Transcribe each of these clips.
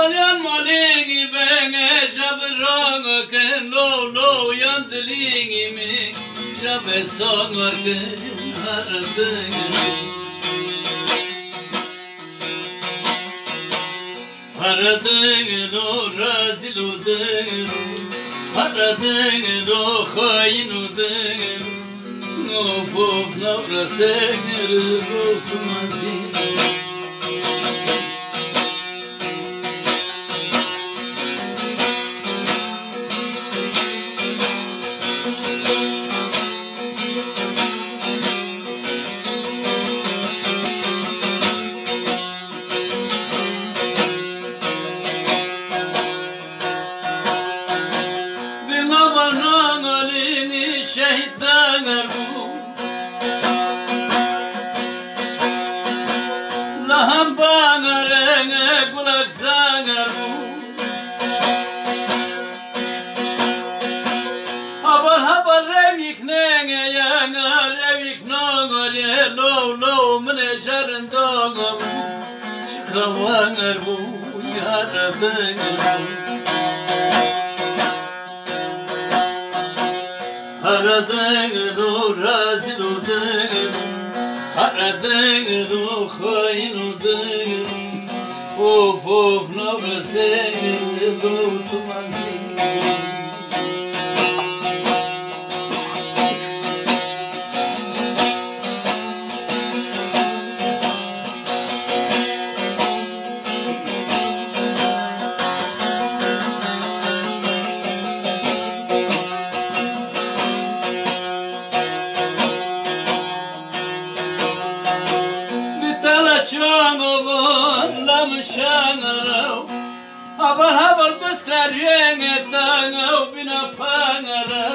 Alyan malingi benge jabrongo ken lo yandelingi mi jabe songor ken haradingi haradingi lo razilu dingi haradingi lo khayinu dingi of navra sengir rutumazi Kavangar bu yaradın haradın o raziludın haradın o khaynudın of navrasen dotumazın Habal beskar yenge tanga bina pangara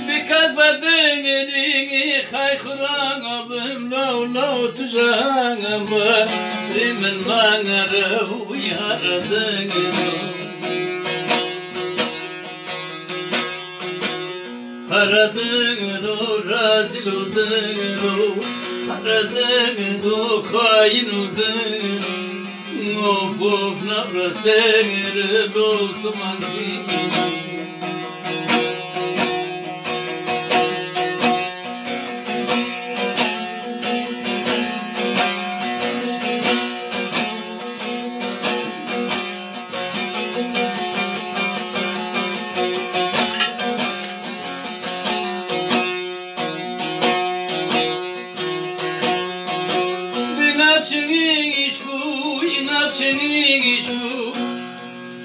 because badingi khay khuranga bim lo tujanga ba rimen mangara yaradingi haradingi lo raziludingi haradın o khaynudın of navra sengir dotumanzi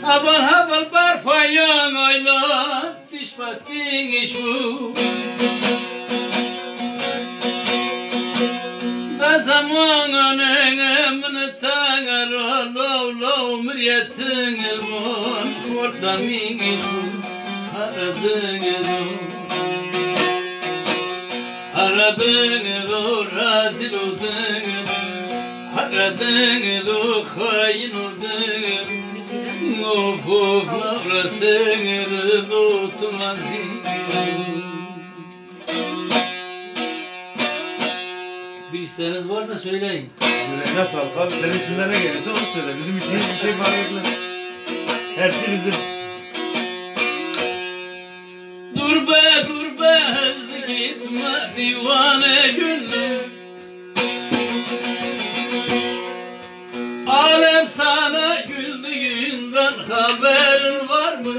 Habal barfayan ayla tişpatin işu da zamanın emni tangar lo mriyetin elbon kordamin işu haradın lo raziludın haradın lo khaynudın of navra sengir dotumazi bir isteğiniz varsa söyleyin. Nasıl abi senin içinden ne gelirse onu söyle. Bizim için hiçbir şey fark etmez. Hepsi bizim. Dur be hızlı gitme divane gönlüm alem sana güldüğünden haberin var mı?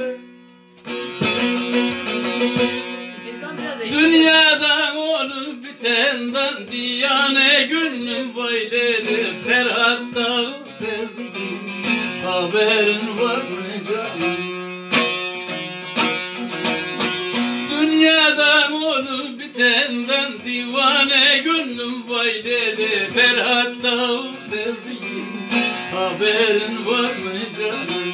Dünyadan olup bitenden diyane gönlüm bayları Ferhat Dağı haberin var mı canım? Dünyadan olup bitenden divane gönlüm bayları Ferhat Dağı haberin var mı canım?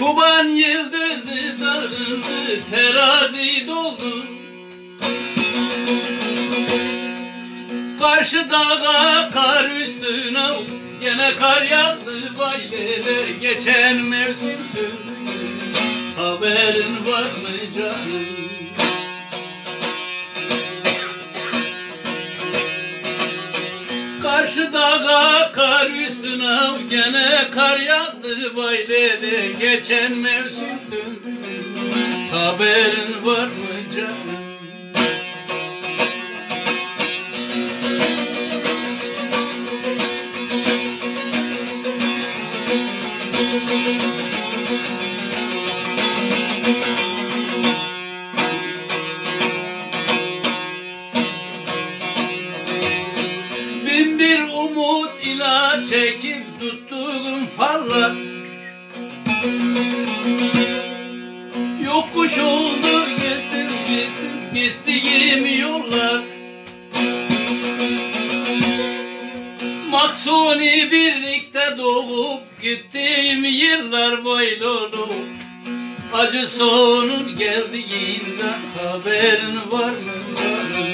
Çoban yıldızı darıldı, terazi doldu. Karşı dağa kar üstüne gene kar yağdı baylere. Geçen mevsimdü, haberin var mı canım? Karşı dağa kar üstüne gene kar yağdı baylere. Geçen mevsimdü, haberin var mı canım? Bin bir umut ila çekip tuttuğum fallar yokuş oldu gittiğim yollar. Maksuni birlikte doğup gittiğim yıllar böyle olup acı sonun geldiğinden haberin var mı canım?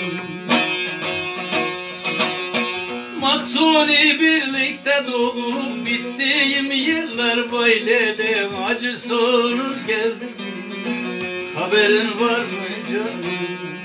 Maksuni birlikte doğup bittiğim yıllar böyle acı sonun geldi, haberin var mı canım?